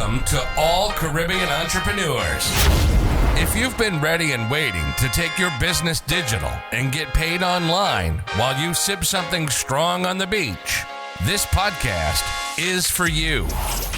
Welcome to all Caribbean entrepreneurs. If you've been ready and waiting to take your business digital and get paid online while you sip something strong on the beach, this podcast is for you.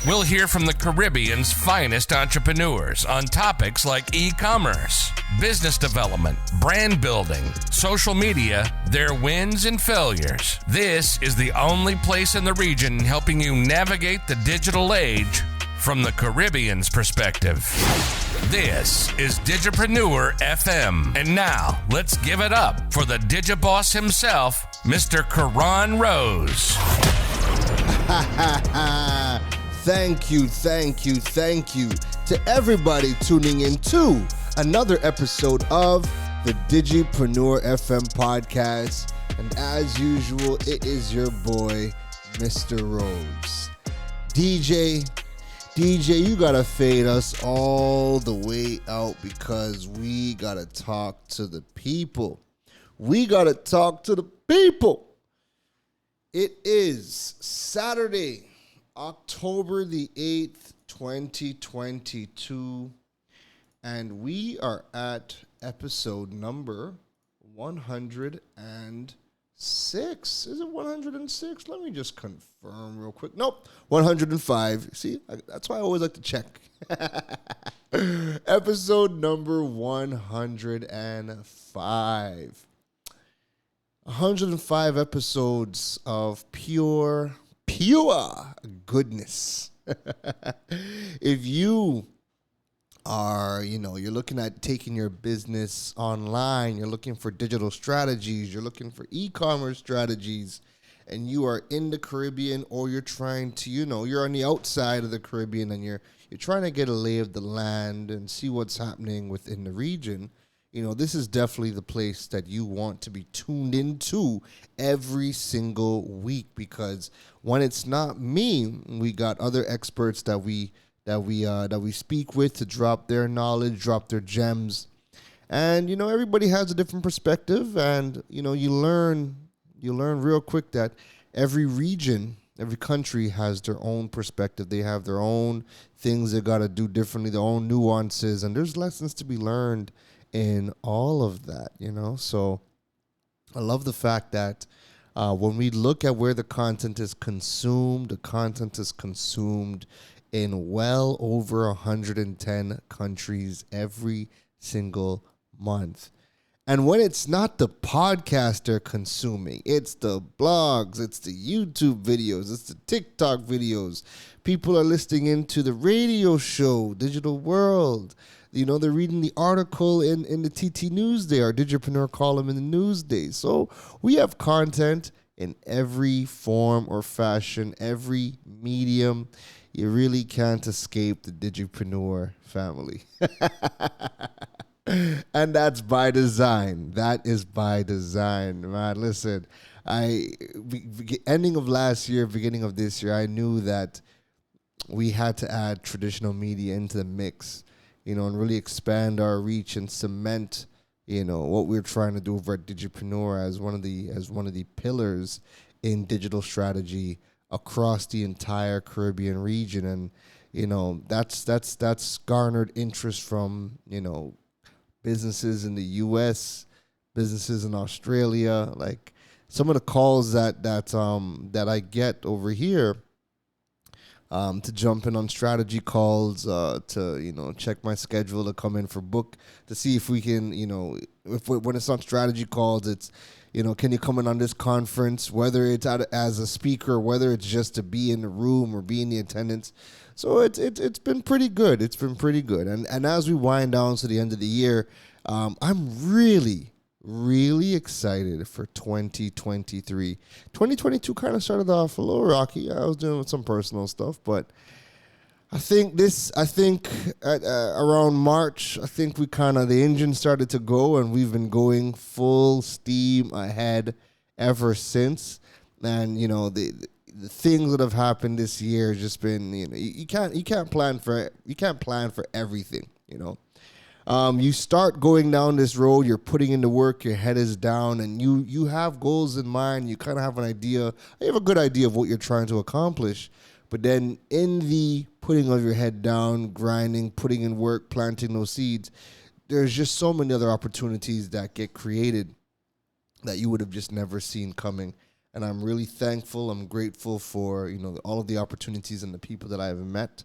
We'll hear from the Caribbean's finest entrepreneurs on topics like e-commerce, business development, brand building, social media, their wins and failures. This is the only place in the region helping you navigate the digital age from the Caribbean's perspective. This is Digipreneur FM. And now, let's give it up for the Digiboss himself, Mr. Karan Rose. Thank you to everybody tuning in to another episode of the Digipreneur FM podcast. And as usual, it is your boy, Mr. Rose. DJ, you gotta fade us all the way out because we gotta talk to the people. It is Saturday, October the 8th, 2022, and we are at episode number 106. Is it 106? Let me just confirm real quick. Nope, 105. See, that's why I always like to check. Episode number 105. 105 episodes of pure goodness. If you are, you're looking at taking your business online, you're looking for digital strategies, you're looking for e-commerce strategies, and you are in the Caribbean, or you're trying to, you're on the outside of the Caribbean and you're trying to get a lay of the land and see what's happening within the region, this is definitely the place that you want to be tuned into every single week, because when it's not me, we got other experts that we speak with to drop their knowledge, drop their gems. And everybody has a different perspective, and you learn real quick that every region, every country has their own perspective. They have their own things they got to do differently, their own nuances, and there's lessons to be learned in all of that, So I love the fact that when we look at where the content is consumed in well over 110 countries every single month. And when it's not the podcast they're consuming, it's the blogs, it's the YouTube videos, it's the TikTok videos. People are listening into the radio show, Digital World. They're reading the article in the TT Newsday, our Digipreneur column in the Newsday. So we have content in every form or fashion, every medium. You really can't escape the Digipreneur family. And that's by design. That is by design, man. Listen, ending of last year, beginning of this year, I knew that we had to add traditional media into the mix, and really expand our reach and cement, what we're trying to do over at Digipreneur as one of the pillars in digital strategy across the entire Caribbean region. And that's garnered interest from businesses in the US, businesses in Australia. Like some of the calls that I get over here to jump in on strategy calls, to check my schedule to come in for book, to see if we can, when it's on strategy calls, it's can you come in on this conference, whether it's as a speaker, whether it's just to be in the room or be in the attendance. So it's been pretty good. It's been pretty good. And as we wind down to the end of the year, I'm really excited for 2023. 2022 kind of started off a little rocky. I was doing some personal stuff, but I think around March, I think the engine started to go, and we've been going full steam ahead ever since. And the things that have happened this year has just been, you can't plan for everything. You start going down this road, you're putting in the work, your head is down, and you have goals in mind. You kind of have a good idea of what you're trying to accomplish. But then in the putting of your head down, grinding, putting in work, planting those seeds, there's just so many other opportunities that get created that you would have just never seen coming. And I'm really thankful. I'm grateful for, all of the opportunities and the people that I have met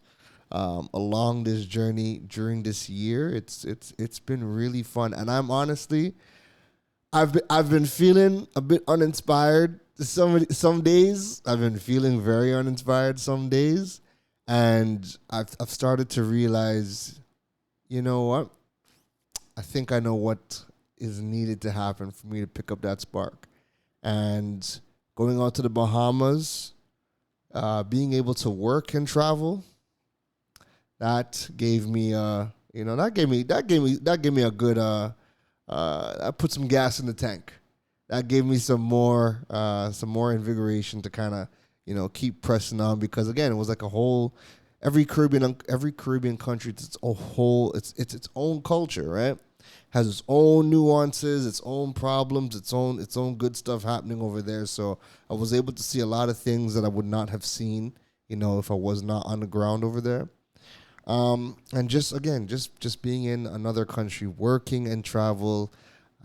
along this journey during this year. It's been really fun. And I'm honestly, I've been feeling a bit uninspired some days. I've been feeling very uninspired some days. And I've started to realize, you know what? I think I know what is needed to happen for me to pick up that spark. And going out to the Bahamas, being able to work and travel, that gave me that gave me a good I put some gas in the tank. That gave me some more invigoration to kind of keep pressing on, because again, it was like a whole every Caribbean country, it's its own culture, right? Has its own nuances, its own problems, its own good stuff happening over there. So I was able to see a lot of things that I would not have seen, if I was not on the ground over there. And just being in another country, working and travel,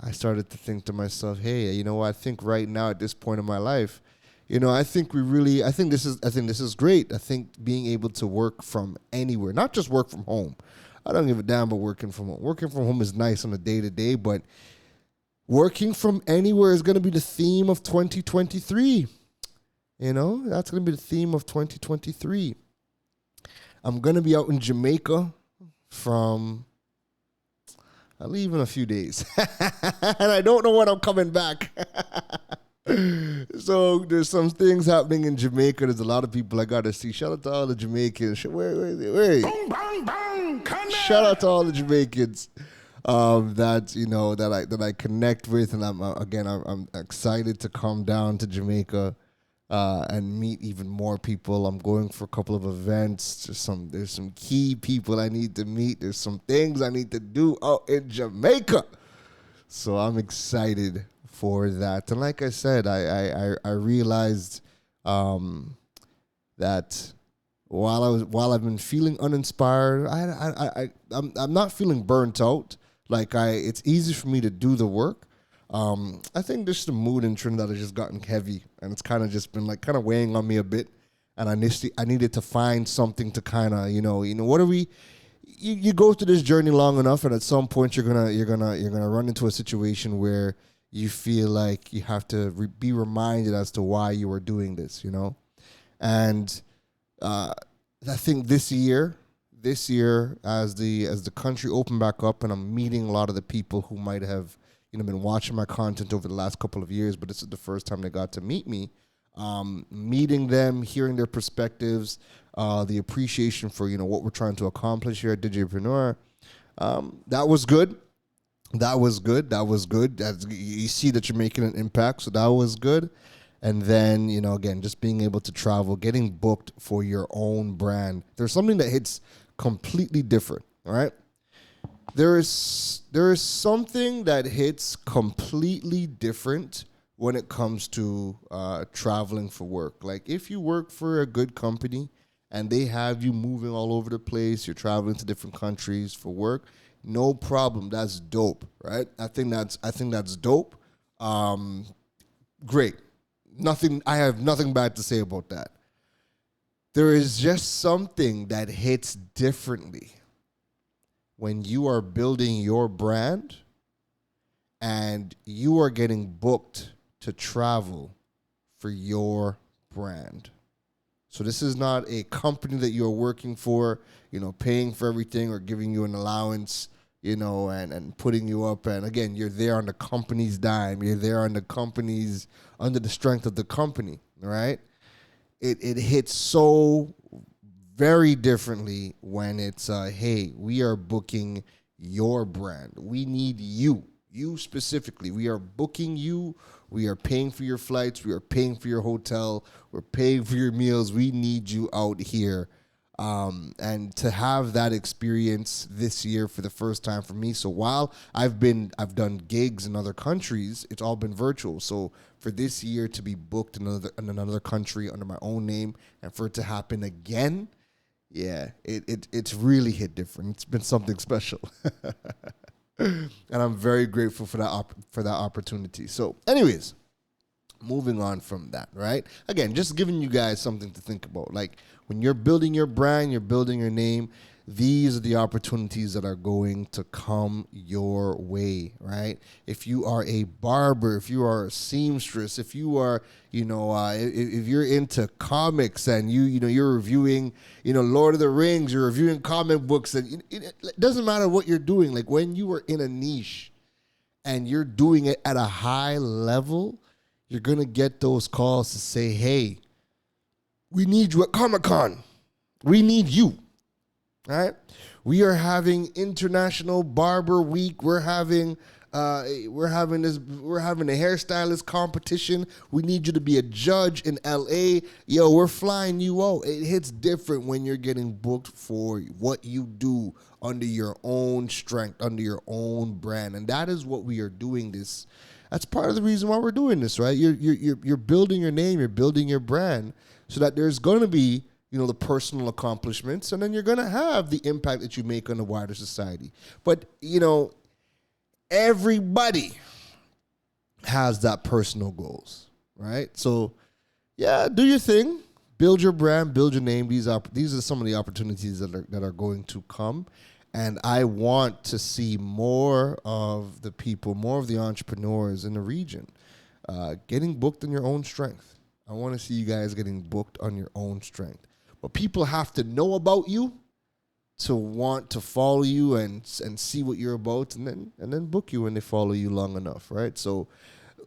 I started to think to myself, hey, you know what? I think right now at this point in my life, I think this is great. I think being able to work from anywhere, not just work from home. I don't give a damn about working from home. Working from home is nice on a day-to-day, but working from anywhere is going to be the theme of 2023. That's going to be the theme of 2023. I'm going to be out in Jamaica I leave in a few days. And I don't know when I'm coming back. So there's some things happening in Jamaica. There's a lot of people I got to see. Shout out to all the Jamaicans. Wait. Boom, bang, bang, Shout out to all the Jamaicans that I connect with, and I'm excited to come down to Jamaica and meet even more people. I'm going for a couple of events. There's some key people I need to meet. There's some things I need to do out in Jamaica. So I'm excited for that. And like I said, I realized that while I've been feeling uninspired, I'm not feeling burnt out. It's easy for me to do the work. I think just the mood in Trinidad has just gotten heavy, and it's kind of just been weighing on me a bit. And I needed to find something to kind of what are we? You go through this journey long enough, and at some point you're gonna run into a situation where you feel like you have to be reminded as to why you were doing this, and I think this year, as the country opened back up, and I'm meeting a lot of the people who might have been watching my content over the last couple of years, but this is the first time they got to meet me. Meeting them, hearing their perspectives, the appreciation for what we're trying to accomplish here at Digipreneur. That was good. That was good. You see that you're making an impact, so that was good. And then, again, just being able to travel, getting booked for your own brand. There's something that hits completely different, all right? There is something that hits completely different when it comes to traveling for work. Like, if you work for a good company and they have you moving all over the place, you're traveling to different countries for work, no problem. That's dope, right? I think that's dope. Great. I have nothing bad to say about that. There is just something that hits differently when you are building your brand and you are getting booked to travel for your brand. So this is not a company that you're working for, paying for everything or giving you an allowance, and putting you up. And again, you're there on the company's dime. You're there on under the strength of the company, right? It hits so very differently when it's, hey, we are booking your brand. We need you specifically. We are booking you. We are paying for your flights. We are paying for your hotel. We're paying for your meals. We need you out here. And to have that experience this year for the first time for me. So while I've done gigs in other countries, it's all been virtual. So for this year to be booked in another country under my own name and for it to happen again, yeah, it's really hit different. It's been something special. And I'm very grateful for that opportunity. So, anyways, moving on from that, right? Again, just giving you guys something to think about. Like when you're building your brand, you're building your name, these are the opportunities that are going to come your way, right? If you are a barber, if you are a seamstress, if you are, if you're into comics and you're reviewing, Lord of the Rings, you're reviewing comic books, and it doesn't matter what you're doing. Like when you are in a niche and you're doing it at a high level, you're going to get those calls to say, hey, we need you at Comic-Con. We need you. All right? We are having International Barber Week. We're having a hairstylist competition. We need you to be a judge in LA. Yo, we're flying you out. It hits different when you're getting booked for what you do under your own strength, under your own brand. And that is what we are doing this. That's part of the reason why we're doing this, right? You're building your name, you're building your brand so that there's going to be, the personal accomplishments, and then you're going to have the impact that you make on the wider society. But, everybody has that personal goals, right? So, yeah, do your thing, build your brand, build your name. These are some of the opportunities that are going to come. And I want to see more of the people, more of the entrepreneurs in the region getting booked on your own strength. I want to see you guys getting booked on your own strength. But people have to know about you to want to follow you and see what you're about, and then book you when they follow you long enough, right? So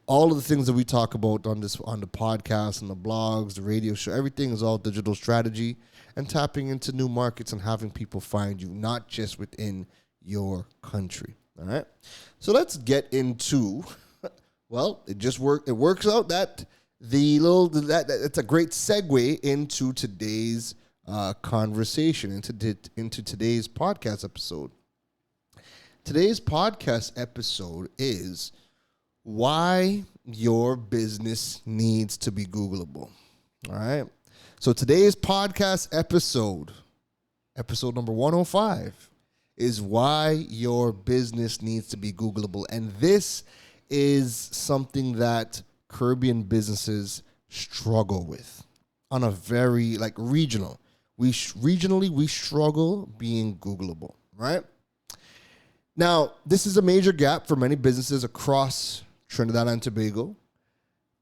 all of the things that we talk about on the podcast and the blogs, the radio show, everything is all digital strategy and tapping into new markets and having people find you, not just within your country. All right. So let's get into, well, it works out that it's a great segue into today's conversation, into today's podcast episode. Today's podcast episode is why your business needs to be Googleable. All right. So today's podcast episode number 105, is why your business needs to be Googleable. And this is something that Caribbean businesses struggle with on a very regional. Regionally, we struggle being Googleable, right? Now, this is a major gap for many businesses across Trinidad and Tobago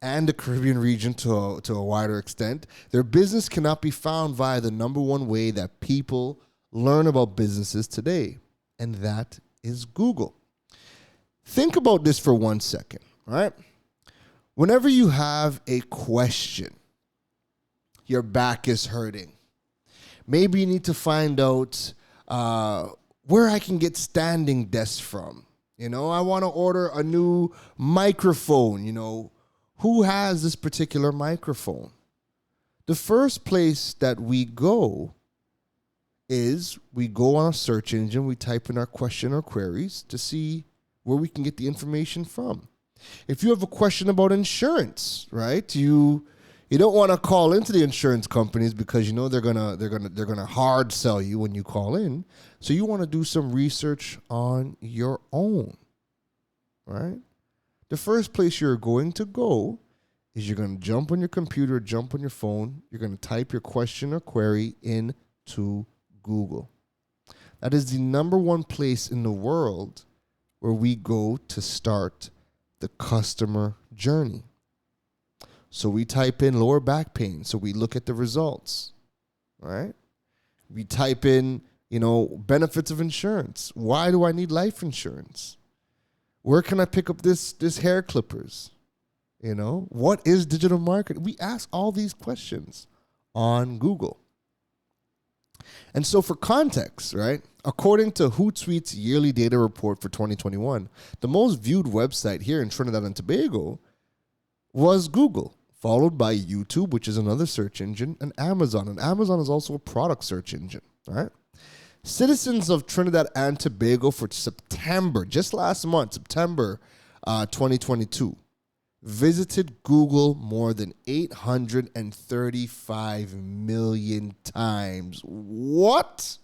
and the Caribbean region to a wider extent. Their business cannot be found via the number one way that people learn about businesses today, and that is Google. Think about this for 1 second, all right? Whenever you have a question, your back is hurting. Maybe you need to find out where I can get standing desks from. I want to order a new microphone. Who has this particular microphone? The first place that we go is we go on a search engine, we type in our question or queries to see where we can get the information from. If you have a question about insurance, right? You don't want to call into the insurance companies because they're gonna hard sell you when you call in. So you want to do some research on your own, right? The first place you're going to go is you're going to jump on your computer, jump on your phone. You're going to type your question or query into Google. That is the number one place in the world where we go to start the customer journey. So we type in lower back pain. So we look at the results, right? We type in, benefits of insurance. Why do I need life insurance? Where can I pick up this hair clippers? What is digital marketing? We ask all these questions on Google. And so for context, right, according to Hootsuite's yearly data report for 2021, the most viewed website here in Trinidad and Tobago was Google, followed by YouTube, which is another search engine, and Amazon. And Amazon is also a product search engine, right? Citizens of Trinidad and Tobago for September, just last month, September 2022, visited Google more than 835 million times. What?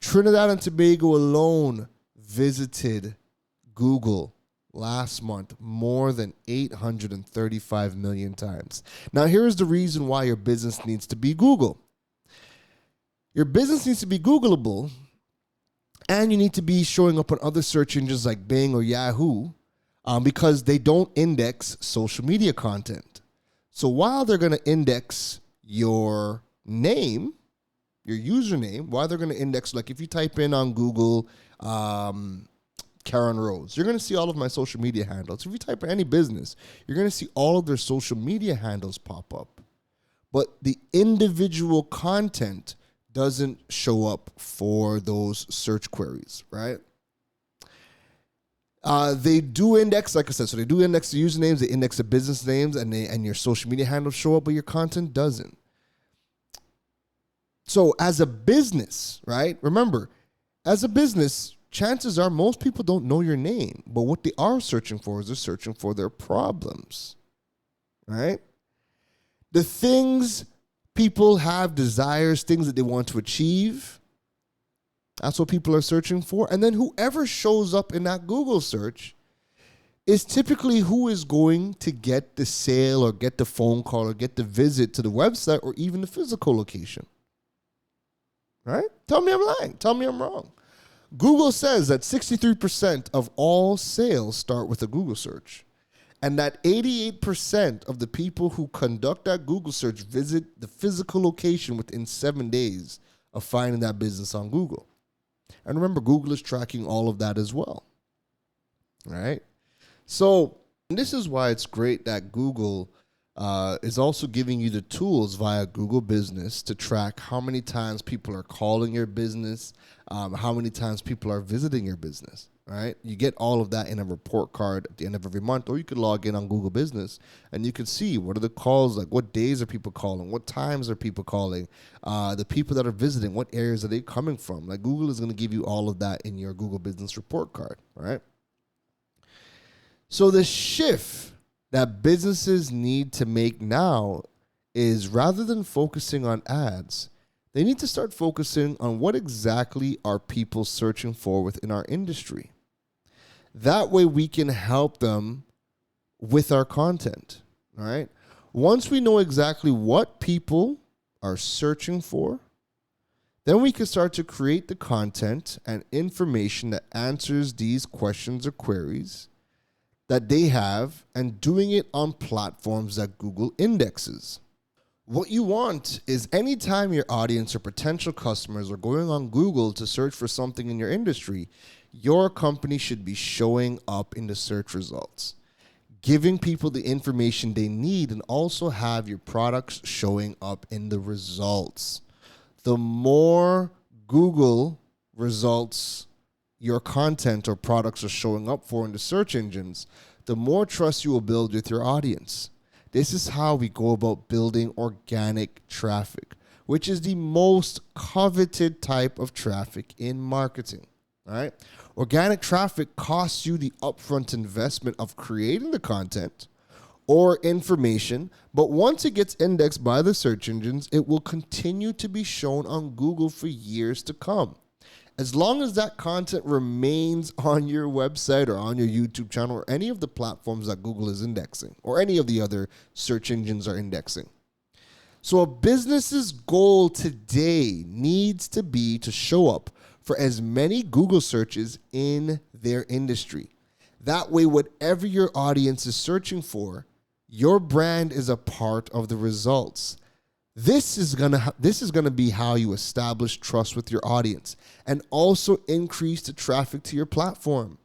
Trinidad and Tobago alone visited Google last month more than 835 million times. Now, here's the reason why your business needs to be Google. Your business needs to be Googleable, and you need to be showing up on other search engines like Bing or Yahoo, because they don't index social media content. So while they're going to index your name, your username, while they're going to index, like if you type in on Google, Karen Rose, you're going to see all of my social media handles. If you type in any business, you're going to see all of their social media handles pop up. But the individual content doesn't show up for those search queries, right? They do index, like I said, so they do index the usernames, they index the business names, and your social media handles show up, but your content doesn't. So as a business, right? Remember, as a business, chances are most people don't know your name, but what they are searching for is they're searching for their problems, right? The things people have desires, things that they want to achieve. That's what people are searching for. And then whoever shows up in that Google search is typically who is going to get the sale or get the phone call or get the visit to the website or even the physical location. Right? Tell me I'm lying. Tell me I'm wrong. Google says that 63% of all sales start with a Google search, and that 88% of the people who conduct that Google search visit the physical location within 7 days of finding that business on Google. And remember, Google is tracking all of that as well, right? So this is why it's great that Google is also giving you the tools via Google Business to track how many times people are calling your business, how many times people are visiting your business, right? You get all of that in a report card at the end of every month, or you could log in on Google Business and you can see what are the calls, like what days are people calling, what times are people calling, the people that are visiting, what areas are they coming from. Like Google is going to give you all of that in your Google Business report card, right? So the shift that businesses need to make now is, rather than focusing on ads, they need to start focusing on what exactly are people searching for within our industry. That way we can help them with our content, all right? Once we know exactly what people are searching for, then we can start to create the content and information that answers these questions or queries that they have, and doing it on platforms that Google indexes. What you want is, anytime your audience or potential customers are going on Google to search for something in your industry, your company should be showing up in the search results, giving people the information they need, and also have your products showing up in the results. The more Google results your content or products are showing up for in the search engines, the more trust you will build with your audience. This is how we go about building organic traffic, which is the most coveted type of traffic in marketing. All right? Organic traffic costs you the upfront investment of creating the content or information, but once it gets indexed by the search engines, it will continue to be shown on Google for years to come. As long as that content remains on your website or on your YouTube channel or any of the platforms that Google is indexing or any of the other search engines are indexing. So a business's goal today needs to be to show up for as many Google searches in their industry. That way, whatever your audience is searching for, your brand is a part of the results. This is gonna be how you establish trust with your audience and also increase the traffic to your platform.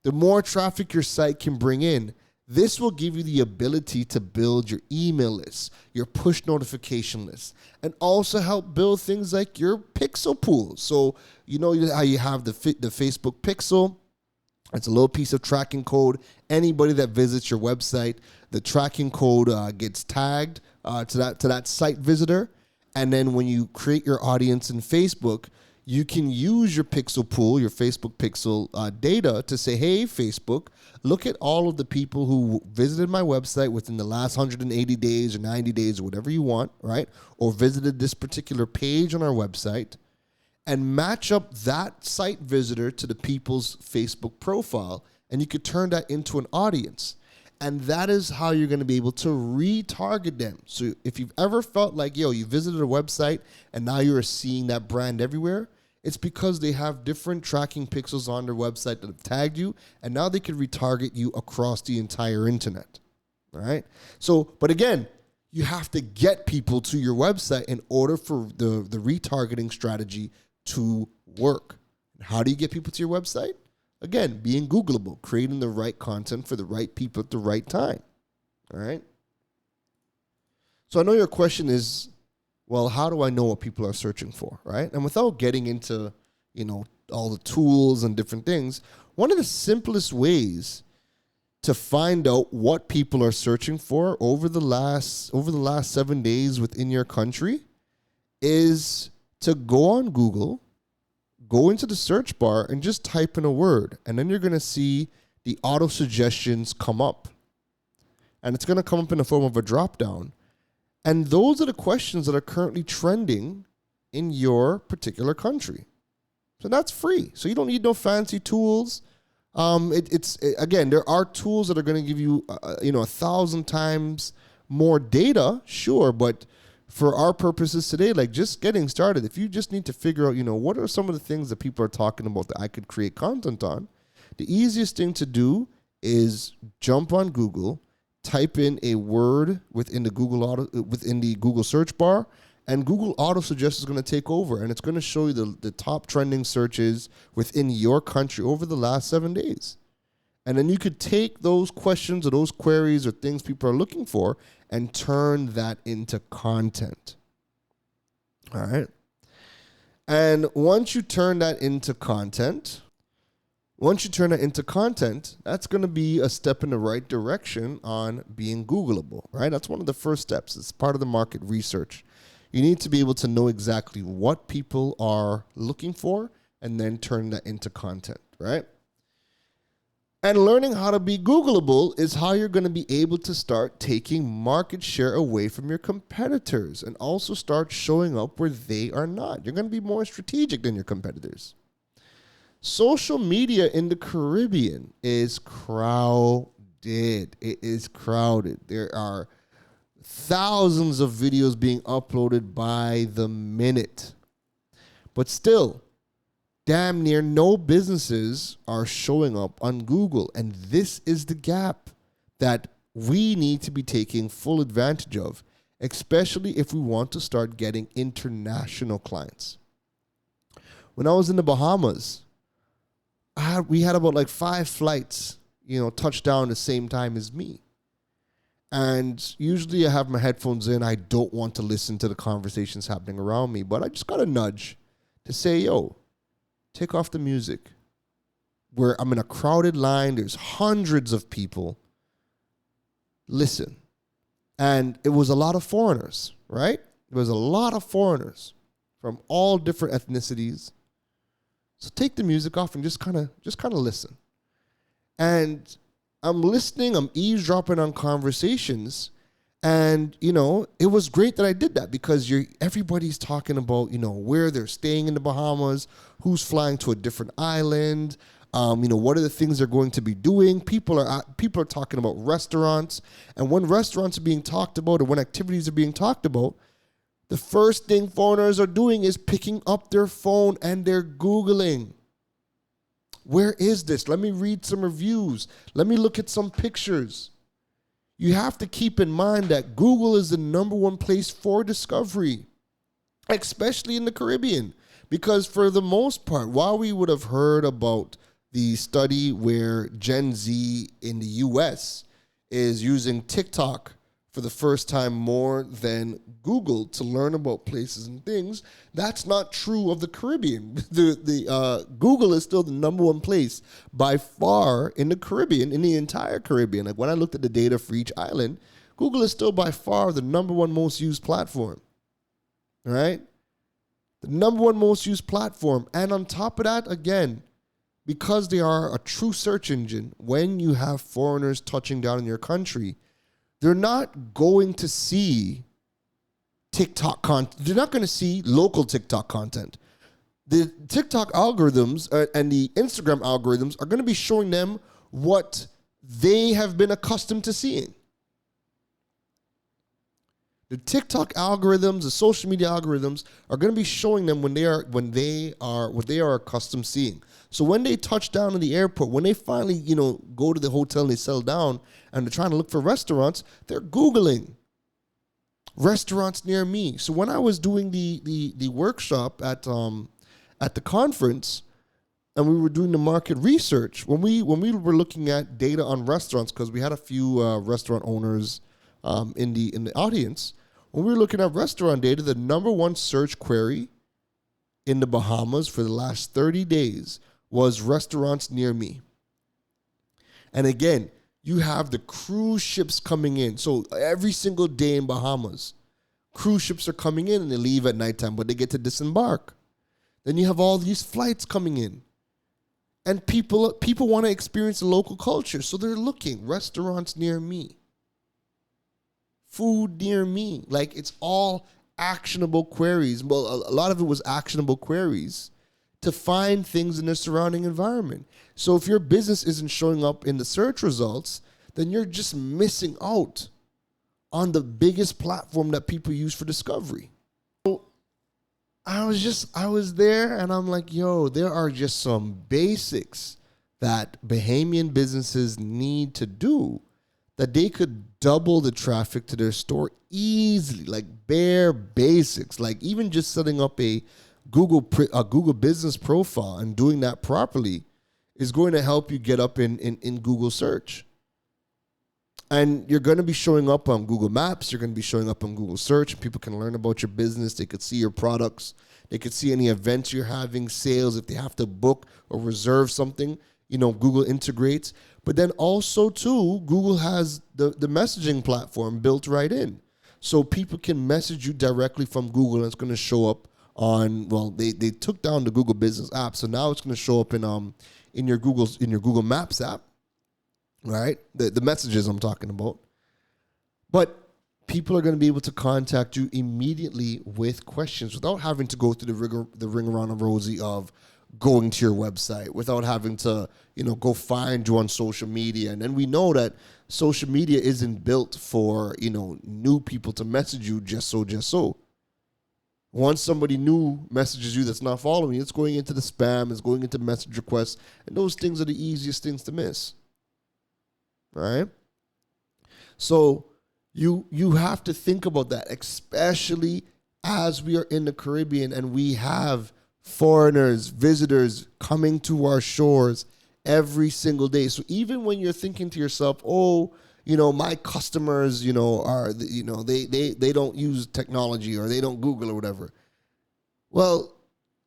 The more traffic your site can bring in, this will give you the ability to build your email list, your push notification list, and also help build things like your pixel pool. So you know how you have the Facebook pixel. It's a little piece of tracking code. Anybody that visits your website, the tracking code gets tagged to that site visitor. And then when you create your audience in Facebook, you can use your pixel pool, your Facebook pixel data to say, hey, Facebook, look at all of the people who visited my website within the last 180 days or 90 days or whatever you want, right? Or visited this particular page on our website, and match up that site visitor to the people's Facebook profile, and you could turn that into an audience. And that is how you're going to be able to retarget them. So if you've ever felt like, you visited a website and now you're seeing that brand everywhere, it's because they have different tracking pixels on their website that have tagged you, and now they can retarget you across the entire internet. All right? So, but again, you have to get people to your website in order for the retargeting strategy to work. How do you get people to your website? Again, being Googleable, creating the right content for the right people at the right time. All right? So I know your question is, well, how do I know what people are searching for, right? And without getting into, all the tools and different things, one of the simplest ways to find out what people are searching for over the last 7 days within your country is to go on Google, go into the search bar and just type in a word, and then you're going to see the auto suggestions come up. And it's going to come up in the form of a drop down. And those are the questions that are currently trending in your particular country. So that's free. So you don't need no fancy tools. Again, there are tools that are going to give you 1,000 times more data, sure, but for our purposes today, like just getting started, if you just need to figure out, what are some of the things that people are talking about that I could create content on, the easiest thing to do is jump on Google, type in a word within the Google search bar, and Google Auto Suggest is going to take over, and it's going to show you the top trending searches within your country over the last 7 days. And then you could take those questions or those queries or things people are looking for and turn that into content. All right. And once you turn that into content, that's going to be a step in the right direction on being Googleable, right? That's one of the first steps. It's part of the market research. You need to be able to know exactly what people are looking for and then turn that into content, right? And learning how to be Googleable is how you're going to be able to start taking market share away from your competitors and also start showing up where they are not. You're going to be more strategic than your competitors. Social media in the Caribbean is crowded. It is crowded. There are thousands of videos being uploaded by the minute. But still, damn near no businesses are showing up on Google. And this is the gap that we need to be taking full advantage of, especially if we want to start getting international clients. When I was in the Bahamas, we had about like 5 flights, touch down the same time as me. And usually I have my headphones in. I don't want to listen to the conversations happening around me, but I just got a nudge to say, take off the music. Where I'm in a crowded line, there's hundreds of people. Listen. And it was a lot of foreigners, right? It was a lot of foreigners from all different ethnicities. So take the music off and just kind of listen. And I'm listening, I'm eavesdropping on conversations. And, it was great that I did that because everybody's talking about, where they're staying in the Bahamas, who's flying to a different island, what are the things they're going to be doing. People are talking about restaurants. And when restaurants are being talked about or when activities are being talked about, the first thing foreigners are doing is picking up their phone and they're Googling. Where is this? Let me read some reviews. Let me look at some pictures. You have to keep in mind that Google is the number one place for discovery, especially in the Caribbean. Because for the most part, while we would have heard about the study where Gen Z in the US is using TikTok for the first time more than Google to learn about places and things, that's not true of the Caribbean. Google is still the number one place by far in the Caribbean, in the entire Caribbean. Like when I looked at the data for each island, Google is still by far the number one most used platform. All right? The number one most used platform. And on top of that, again, because they are a true search engine, when you have foreigners touching down in your country, they're not going to see TikTok content. They're not going to see local TikTok content. The TikTok algorithms and the Instagram algorithms are going to be showing them what they have been accustomed to seeing. The TikTok algorithms, the social media algorithms are going to be showing them what they are accustomed seeing. So when they touch down in the airport, when they finally, go to the hotel and they settle down and they're trying to look for restaurants, they're Googling restaurants near me. So when I was doing the workshop at the conference and we were doing the market research, when we were looking at data on restaurants, because we had a few restaurant owners in the audience. When we were looking at restaurant data, the number one search query in the Bahamas for the last 30 days was restaurants near me. And again, you have the cruise ships coming in. So every single day in Bahamas, cruise ships are coming in and they leave at nighttime, but they get to disembark. Then you have all these flights coming in. And people want to experience the local culture. So they're looking, restaurants near me. Food near me. Like, it's all actionable queries. Well, a lot of it was actionable queries to find things in the surrounding environment. So if your business isn't showing up in the search results, then you're just missing out on the biggest platform that people use for discovery. So I was there and I'm like, yo, there are just some basics that Bahamian businesses need to do that they could double the traffic to their store easily, like bare basics, like even just setting up a Google business profile and doing that properly is going to help you get up in Google search. And you're going to be showing up on Google Maps. You're going to be showing up on Google search. People can learn about your business. They could see your products. They could see any events you're having, sales. If they have to book or reserve something, Google integrates. But then also, too, Google has the messaging platform built right in. So people can message you directly from Google, and it's going to show up on, they took down the Google Business app. So now it's going to show up in your Google Maps app, right? The messages I'm talking about. But people are going to be able to contact you immediately with questions without having to go through the ring around the rosy of going to your website, without having to, go find you on social media. And then we know that social media isn't built for, new people to message you just so. Once somebody new messages you that's not following you, it's going into the spam, it's going into message requests, and those things are the easiest things to miss. All right? So you have to think about that, especially as we are in the Caribbean and we have foreigners, visitors coming to our shores every single day. So even when you're thinking to yourself, my customers, are, they don't use technology or they don't Google or whatever. Well,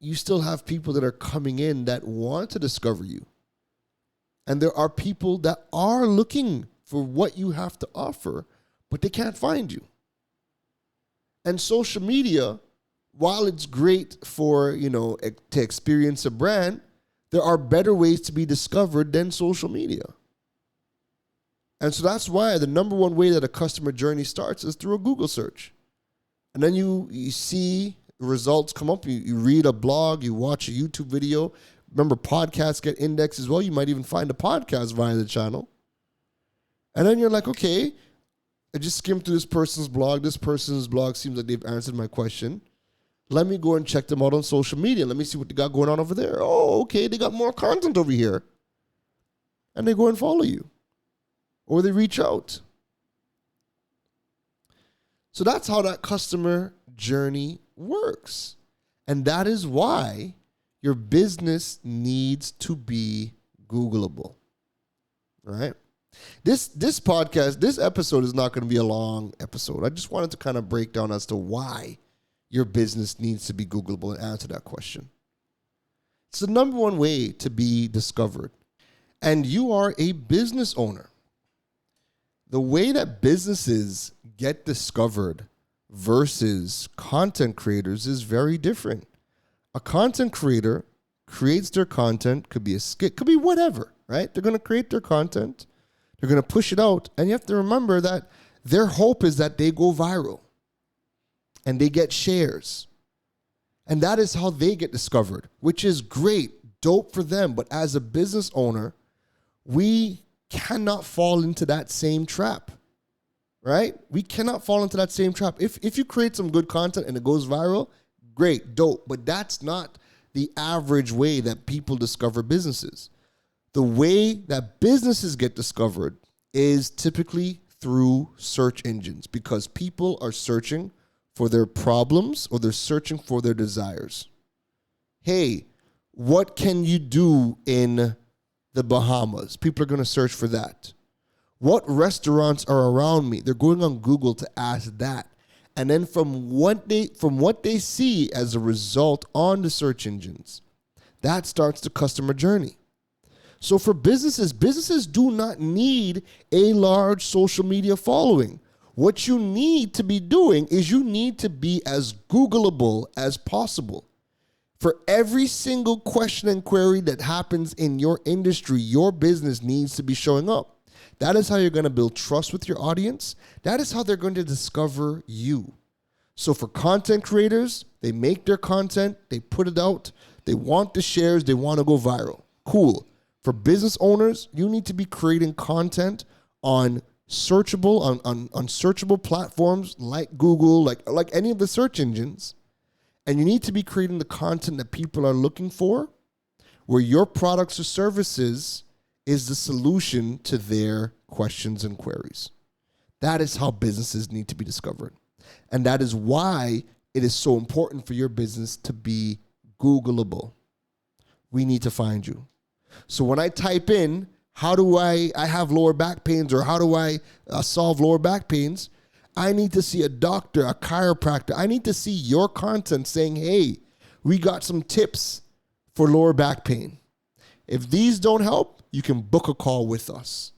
you still have people that are coming in that want to discover you. And there are people that are looking for what you have to offer, but they can't find you. And social media, while it's great for, to experience a brand, there are better ways to be discovered than social media. And so that's why the number one way that a customer journey starts is through a Google search. And then you see results come up. You read a blog, you watch a YouTube video. Remember, podcasts get indexed as well. You might even find a podcast via the channel. And then you're like, okay, I just skimmed through this person's blog. This person's blog seems like they've answered my question. Let me go and check them out on social media. Let me see what they got going on over there. Oh, okay, they got more content over here. And they go and follow you. Or they reach out. So that's how that customer journey works. And that is why your business needs to be Googleable. All right? This podcast, this episode is not going to be a long episode. I just wanted to kind of break down as to why your business needs to be Googleable and answer that question. It's the number one way to be discovered. And you are a business owner. The way that businesses get discovered versus content creators is very different. A content creator creates their content, could be a skit, could be whatever, right? They're going to create their content. They're going to push it out. And you have to remember that their hope is that they go viral and they get shares. And that is how they get discovered, which is great, dope for them. But as a business owner, we cannot fall into that same trap, right? We cannot fall into that same trap. If you create some good content and it goes viral, great, dope. But that's not the average way that people discover businesses. The way that businesses get discovered is typically through search engines, because people are searching for their problems or they're searching for their desires. Hey, what can you do in the Bahamas? People are going to search for that. What restaurants are around me? They're going on Google to ask that. And then from what they see as a result on the search engines, that starts the customer journey. So for businesses do not need a large social media following. What you need to be doing is you need to be as Googleable as possible. For every single question and query that happens in your industry, your business needs to be showing up. That is how you're going to build trust with your audience. That is how they're going to discover you. So for content creators, they make their content, they put it out, they want the shares, they want to go viral. Cool. For business owners, you need to be creating content on searchable, on searchable platforms like Google, like any of the search engines. And you need to be creating the content that people are looking for, where your products or services is the solution to their questions and queries. That is how businesses need to be discovered. And that is why it is so important for your business to be Googleable. We need to find you. So when I type in, how do I have lower back pains, or how do I solve lower back pains? I need to see a doctor, a chiropractor. I need to see your content saying, hey, we got some tips for lower back pain. If these don't help, you can book a call with us.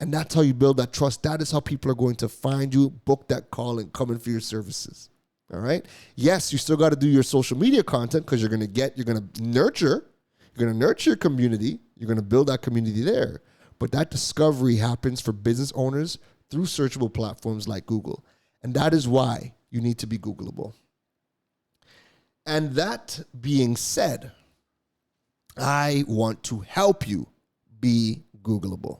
And that's how you build that trust. That is how people are going to find you, book that call, and come in for your services. All right? Yes, you still got to do your social media content, because you're going to nurture your community. You're going to build that community there. But that discovery happens for business owners through searchable platforms like Google. And that is why you need to be Googleable. And that being said, I want to help you be Googleable.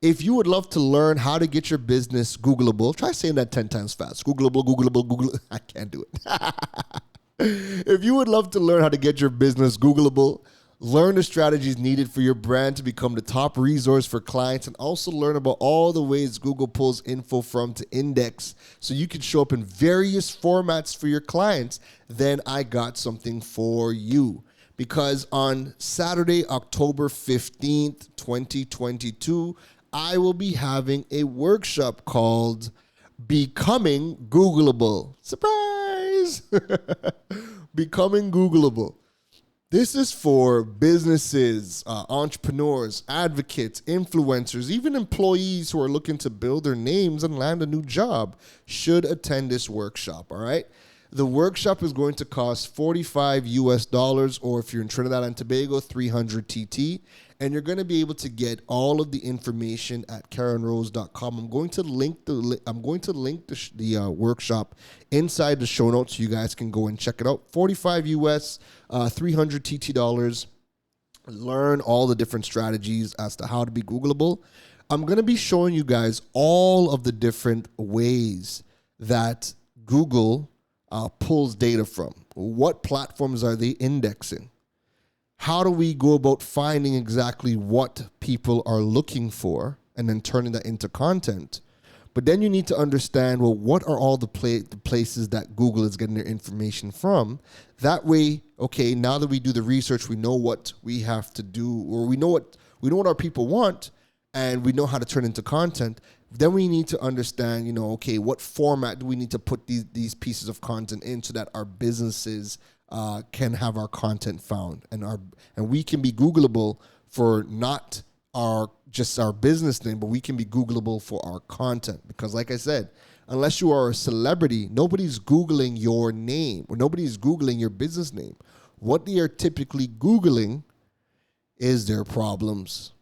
If you would love to learn how to get your business Googleable, try saying that 10 times fast. Googleable, Googleable, Google. I can't do it. If you would love to learn how to get your business Googleable, learn the strategies needed for your brand to become the top resource for clients, and also learn about all the ways Google pulls info from to index so you can show up in various formats for your clients, then I got something for you. Because on Saturday, October 15th, 2022, I will be having a workshop called Becoming Googleable. Surprise! Becoming Googleable. This is for businesses, entrepreneurs, advocates, influencers, even employees who are looking to build their names and land a new job should attend this workshop, all right? The workshop is going to cost $45 or if you're in Trinidad and Tobago, 300 TT. And you're going to be able to get all of the information at KarenRose.com. I'm going to link the workshop inside the show notes so you guys can go and check it out. $45, 300 TT dollars. Learn all the different strategies as to how to be Googleable. I'm going to be showing you guys all of the different ways that Google pulls data from. What platforms are they indexing? How do we go about finding exactly what people are looking for and then turning that into content? But then you need to understand, well, what are all the places that Google is getting their information from? That way, okay, now that we do the research, we know what we have to do, or we know what our people want, and we know how to turn into content. Then we need to understand, okay, what format do we need to put these pieces of content in so that our businesses can have our content found, and we can be Googleable for not just our business name, but we can be Googleable for our content. Because like I said, unless you are a celebrity, nobody's Googling your name or nobody's Googling your business name. What they are typically Googling is their problems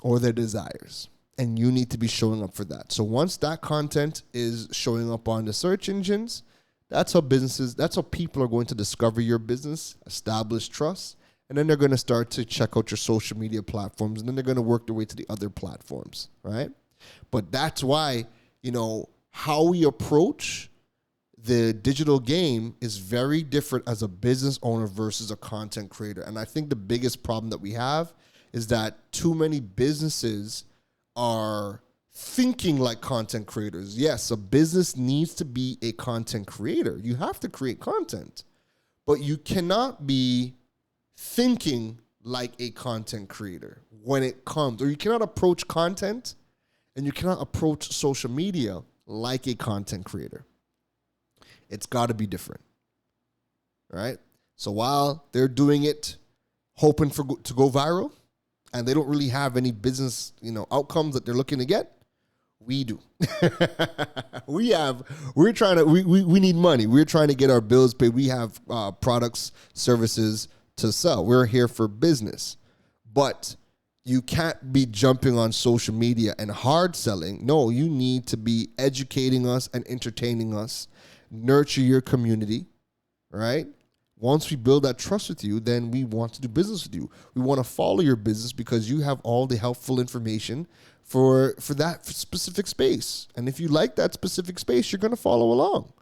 or their desires. And you need to be showing up for that. So once that content is showing up on the search engines, that's how people are going to discover your business, establish trust, and then they're going to start to check out your social media platforms, and then they're going to work their way to the other platforms, right? But that's why, how we approach the digital game is very different as a business owner versus a content creator. And I think the biggest problem that we have is that too many businesses are thinking like content creators. Yes, a business needs to be a content creator. You have to create content, but you cannot be thinking like a content creator when it comes, or you cannot approach content and you cannot approach social media like a content creator. It's got to be different, right? So while they're doing it, hoping to go viral, and they don't really have any business, outcomes that they're looking to get, we do. we need money. We're trying to get our bills paid. We have products, services to sell. We're here for business. But you can't be jumping on social media and hard selling. No, you need to be educating us and entertaining us, nurture your community, right? Once we build that trust with you, then we want to do business with you. We want to follow your business because you have all the helpful information for that specific space. And if you like that specific space, you're going to follow along.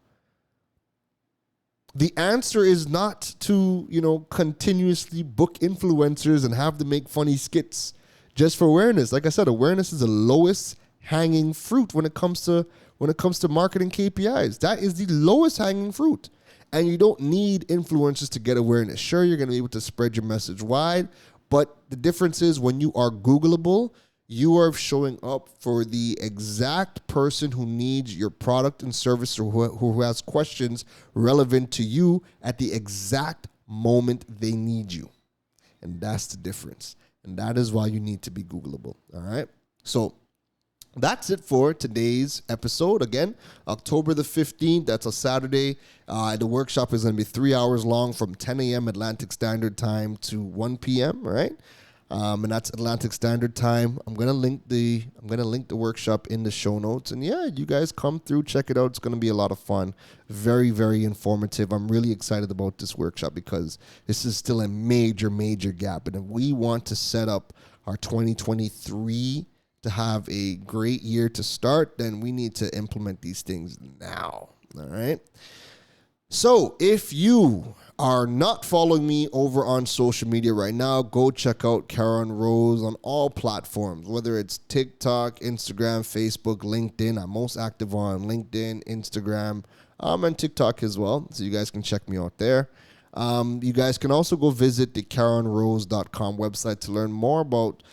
The answer is not to, continuously book influencers and have them make funny skits just for awareness. Like I said, awareness is the lowest hanging fruit when it comes to marketing KPIs. That is the lowest hanging fruit. And you don't need influencers to get awareness. Sure, you're going to be able to spread your message wide, but the difference is when you are Googleable, you are showing up for the exact person who needs your product and service or who has questions relevant to you at the exact moment they need you. And that's the difference. And that is why you need to be Googleable. All right? So that's it for today's episode. Again, October the 15th, that's a Saturday. The workshop is going to be 3 hours long from 10 a.m. Atlantic Standard Time to 1 p.m., right? And that's Atlantic Standard Time. I'm gonna link the workshop in the show notes. And yeah, you guys come through, check it out. It's gonna be a lot of fun. Very, very informative. I'm really excited about this workshop because this is still a major, major gap. And if we want to set up our 2023 to have a great year to start, then we need to implement these things now. All right. So if you are not following me over on social media right now, go check out Karen Rose on all platforms, whether it's TikTok, Instagram, Facebook, LinkedIn. I'm most active on LinkedIn, Instagram, and TikTok as well. So you guys can check me out there. You guys can also go visit the KarenRose.com website to learn more about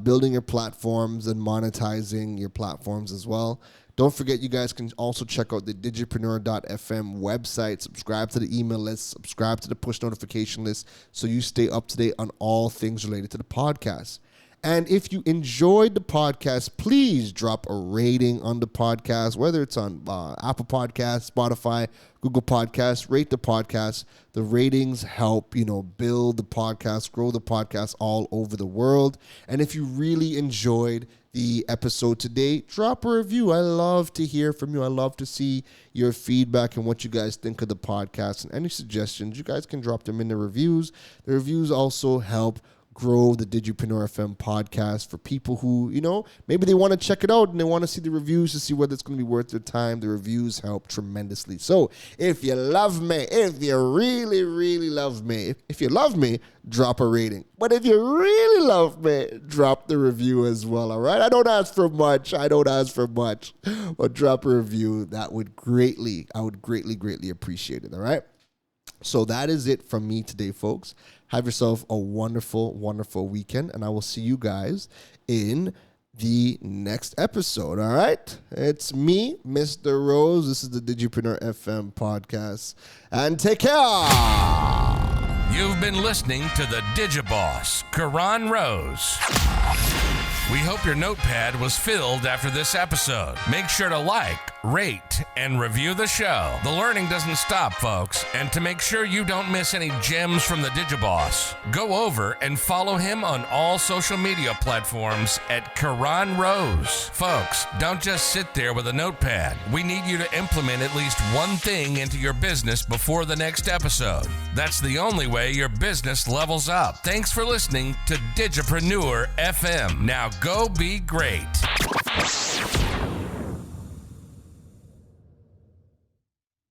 building your platforms and monetizing your platforms as well. Don't forget, you guys can also check out the digipreneur.fm website. Subscribe to the email list. Subscribe to the push notification list so you stay up to date on all things related to the podcast. And if you enjoyed the podcast, please drop a rating on the podcast, whether it's on Apple Podcasts, Spotify, Google Podcasts. Rate the podcast. The ratings help, build the podcast, grow the podcast all over the world. And if you really enjoyed the episode today, drop a review. I love to hear from you. I love to see your feedback and what you guys think of the podcast. And any suggestions, you guys can drop them in the reviews. The reviews also help grow the Digipreneur FM podcast for people who, maybe they want to check it out and they want to see the reviews to see whether it's going to be worth their time. The reviews help tremendously. So if you love me, if you really, really love me, if you love me, drop a rating. But if you really love me, drop the review as well, all right? I don't ask for much. But drop a review. I would greatly, greatly appreciate it, all right? So that is it from me today, folks. Have yourself a wonderful, wonderful weekend, and I will see you guys in the next episode, all right? It's me, Mr. Rose. This is the Digipreneur FM podcast, and take care. You've been listening to the Digiboss, Karan Rose. We hope your notepad was filled after this episode. Make sure to like, rate, and review the show. The learning doesn't stop, folks. And to make sure you don't miss any gems from the Digiboss, go over and follow him on all social media platforms at Karan Rose. Folks, don't just sit there with a notepad. We need you to implement at least one thing into your business before the next episode. That's the only way your business levels up. Thanks for listening to Digipreneur FM. Now go be great.